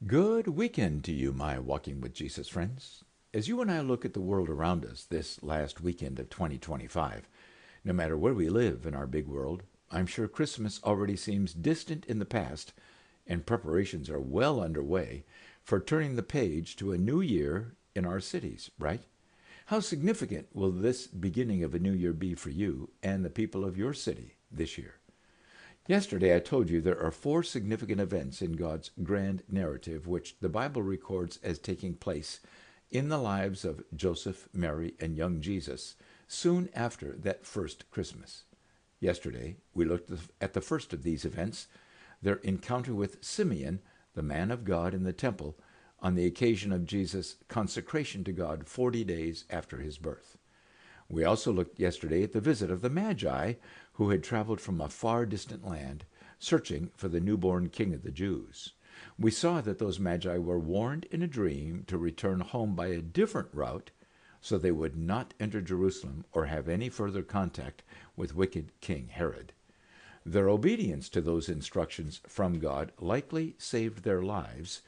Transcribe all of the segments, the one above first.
Good weekend to you, my Walking with Jesus friends. As you and I look at the world around us this last weekend of 2025, no matter where we live in our big world, I'm sure Christmas already seems distant in the past, and preparations are well underway for turning the page to a new year in our cities, right? How significant will this beginning of a new year be for you and the people of your city this year? Yesterday, I told you there are four significant events in God's grand narrative which the Bible records as taking place in the lives of Joseph, Mary, and young Jesus soon after that first Christmas. Yesterday, we looked at the first of these events, their encounter with Simeon, the man of God in the temple, on the occasion of Jesus' consecration to God 40 days after his birth. We also looked yesterday at the visit of the Magi, who had traveled from a far distant land, searching for the newborn King of the Jews. We saw that those Magi were warned in a dream to return home by a different route, so they would not enter Jerusalem or have any further contact with wicked King Herod. Their obedience to those instructions from God likely saved their lives,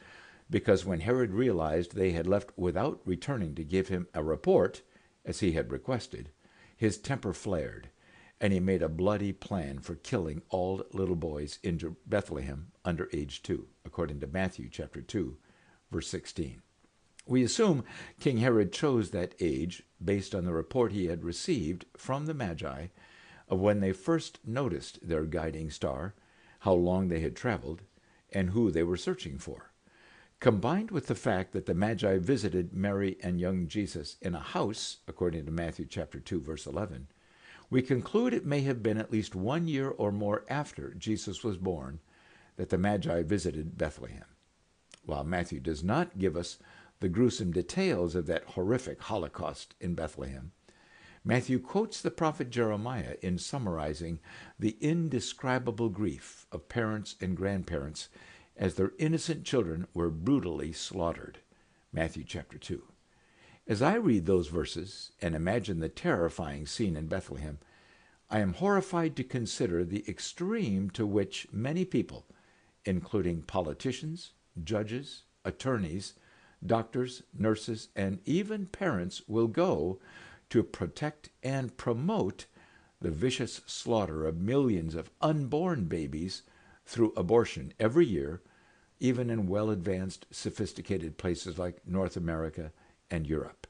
because when Herod realized they had left without returning to give him a report, as he had requested, his temper flared, and he made a bloody plan for killing all little boys in Bethlehem under age 2, according to Matthew chapter 2, verse 16. We assume King Herod chose that age based on the report he had received from the Magi of when they first noticed their guiding star, how long they had traveled, and who they were searching for. Combined with the fact that the Magi visited Mary and young Jesus in a house, according to Matthew chapter 2, verse 11, we conclude it may have been at least 1 year or more after Jesus was born that the Magi visited Bethlehem. While Matthew does not give us the gruesome details of that horrific Holocaust in Bethlehem, Matthew quotes the prophet Jeremiah in summarizing the indescribable grief of parents and grandparents as their innocent children were brutally slaughtered. Matthew chapter 2. As I read those verses and imagine the terrifying scene in Bethlehem, I am horrified to consider the extreme to which many people, including politicians, judges, attorneys, doctors, nurses, and even parents, will go to protect and promote the vicious slaughter of millions of unborn babies through abortion every year, even in well-advanced, sophisticated places like North America and Europe.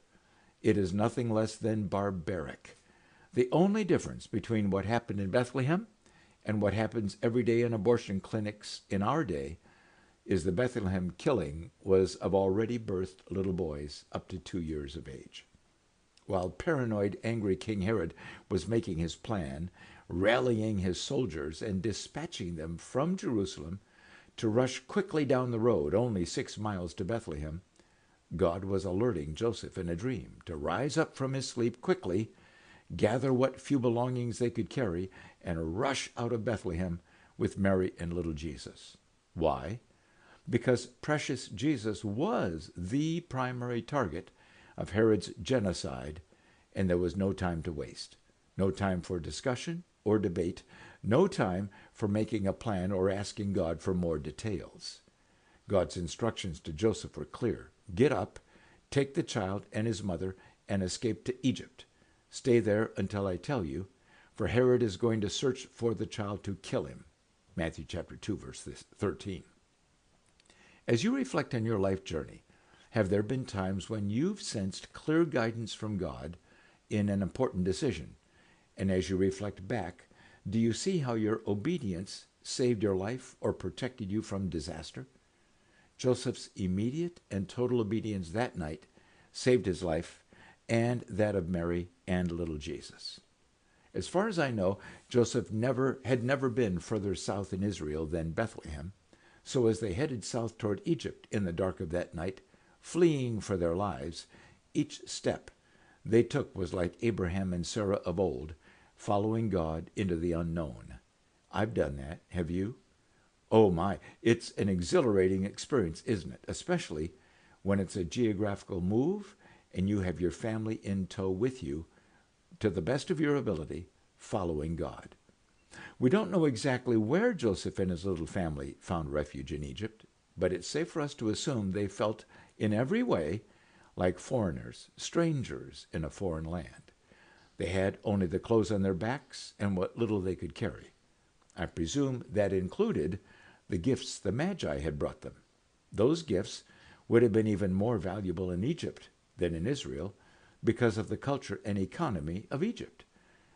It is nothing less than barbaric. The only difference between what happened in Bethlehem and what happens every day in abortion clinics in our day is the Bethlehem killing was of already birthed little boys up to 2 years of age. While paranoid, angry King Herod was making his plan, rallying his soldiers and dispatching them from Jerusalem to rush quickly down the road, only 6 miles to Bethlehem, God was alerting Joseph in a dream to rise up from his sleep quickly, gather what few belongings they could carry, and rush out of Bethlehem with Mary and little Jesus. Why? Because precious Jesus was the primary target of Herod's genocide, and there was no time to waste. No time for discussion or debate, no time for making a plan or asking God for more details. God's instructions to Joseph were clear. Get up, take the child and his mother, and escape to Egypt. Stay there until I tell you, for Herod is going to search for the child to kill him. Matthew chapter 2, verse 13. As you reflect on your life journey, have there been times when you've sensed clear guidance from God in an important decision? And as you reflect back, do you see how your obedience saved your life or protected you from disaster? Joseph's immediate and total obedience that night saved his life and that of Mary and little Jesus. As far as I know, Joseph had never been further south in Israel than Bethlehem, so as they headed south toward Egypt in the dark of that night, fleeing for their lives, each step they took was like Abraham and Sarah of old, following God into the unknown. I've done that. Have you? Oh my, it's an exhilarating experience, isn't it? Especially when it's a geographical move and you have your family in tow with you, to the best of your ability, following God. We don't know exactly where Joseph and his little family found refuge in Egypt. but it's safe for us to assume they felt in every way like foreigners, strangers in a foreign land. They had only the clothes on their backs and what little they could carry. I presume that included the gifts the Magi had brought them. Those gifts would have been even more valuable in Egypt than in Israel because of the culture and economy of Egypt,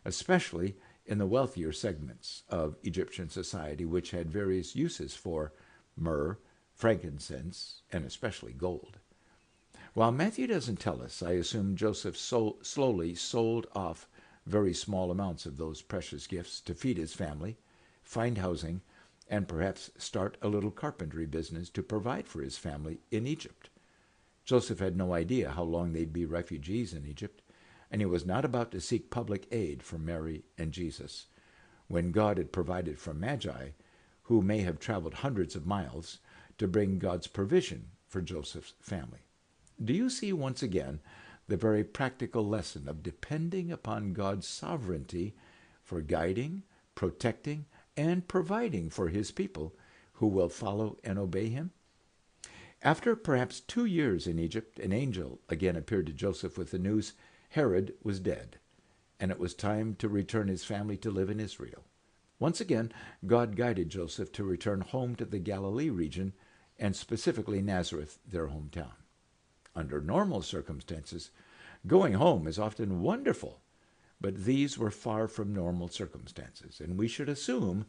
especially in the wealthier segments of Egyptian society, which had various uses for myrrh, frankincense, and especially gold. While Matthew doesn't tell us, I assume Joseph slowly sold off very small amounts of those precious gifts to feed his family, find housing, and perhaps start a little carpentry business to provide for his family in Egypt. Joseph had no idea how long they'd be refugees in Egypt, and he was not about to seek public aid from Mary and Jesus, when God had provided for Magi, who may have traveled hundreds of miles to bring God's provision for Joseph's family. Do you see once again the very practical lesson of depending upon God's sovereignty for guiding, protecting, and providing for his people who will follow and obey him? After perhaps 2 years in Egypt, an angel again appeared to Joseph with the news Herod was dead, and it was time to return his family to live in Israel. Once again, God guided Joseph to return home to the Galilee region, and specifically Nazareth, their hometown. Under normal circumstances, going home is often wonderful, but these were far from normal circumstances, and we should assume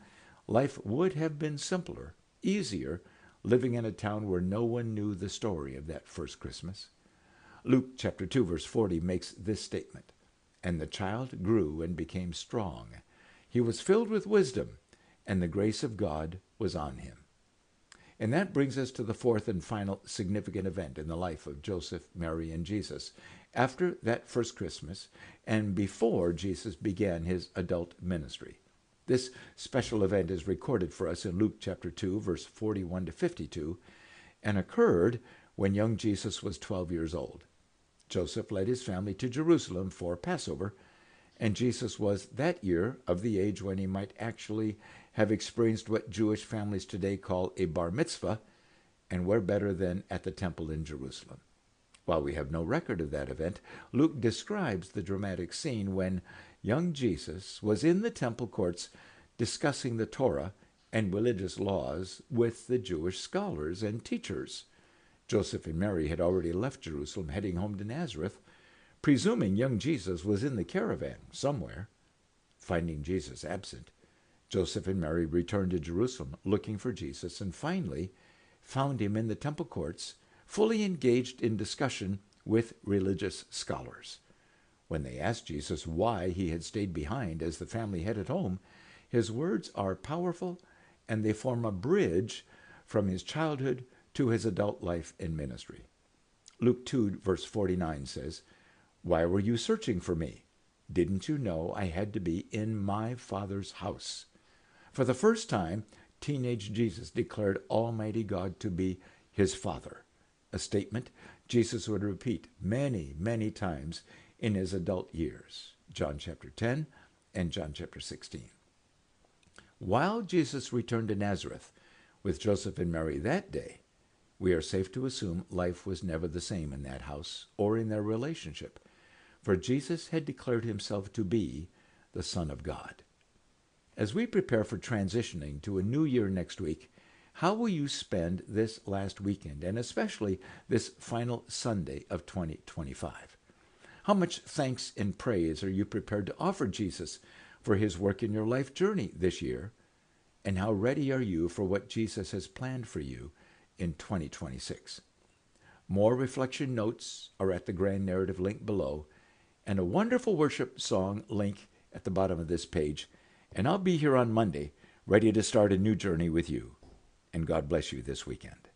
life would have been simpler, easier, living in a town where no one knew the story of that first Christmas. Luke chapter 2, verse 40 makes this statement, "And the child grew and became strong. He was filled with wisdom, and the grace of God was on him." And that brings us to the fourth and final significant event in the life of Joseph, Mary, and Jesus after that first Christmas and before Jesus began his adult ministry. This special event is recorded for us in Luke chapter 2, verse 41 to 52, and occurred when young Jesus was 12 years old. Joseph led his family to Jerusalem for Passover, and Jesus was that year of the age when he might actually have experienced what Jewish families today call a bar mitzvah, and where better than at the temple in Jerusalem. While we have no record of that event, Luke describes the dramatic scene when young Jesus was in the temple courts discussing the Torah and religious laws with the Jewish scholars and teachers. Joseph and Mary had already left Jerusalem, heading home to Nazareth, presuming young Jesus was in the caravan somewhere. Finding Jesus absent, Joseph and Mary returned to Jerusalem looking for Jesus, and finally found him in the temple courts, fully engaged in discussion with religious scholars. When they asked Jesus why he had stayed behind as the family headed home, his words are powerful, and they form a bridge from his childhood to his adult life and ministry. Luke 2, verse 49 says, "Why were you searching for me? Didn't you know I had to be in my Father's house?" For the first time, teenage Jesus declared Almighty God to be his Father, a statement Jesus would repeat many, many times in his adult years, John chapter 10 and John chapter 16. While Jesus returned to Nazareth with Joseph and Mary that day, we are safe to assume life was never the same in that house or in their relationship, for Jesus had declared himself to be the Son of God. As we prepare for transitioning to a new year next week, how will you spend this last weekend, and especially this final Sunday of 2025? How much thanks and praise are you prepared to offer Jesus for his work in your life journey this year? And how ready are you for what Jesus has planned for you in 2026? More reflection notes are at the Grand Narrative link below, and a wonderful worship song link at the bottom of this page. And I'll be here on Monday, ready to start a new journey with you. And God bless you this weekend.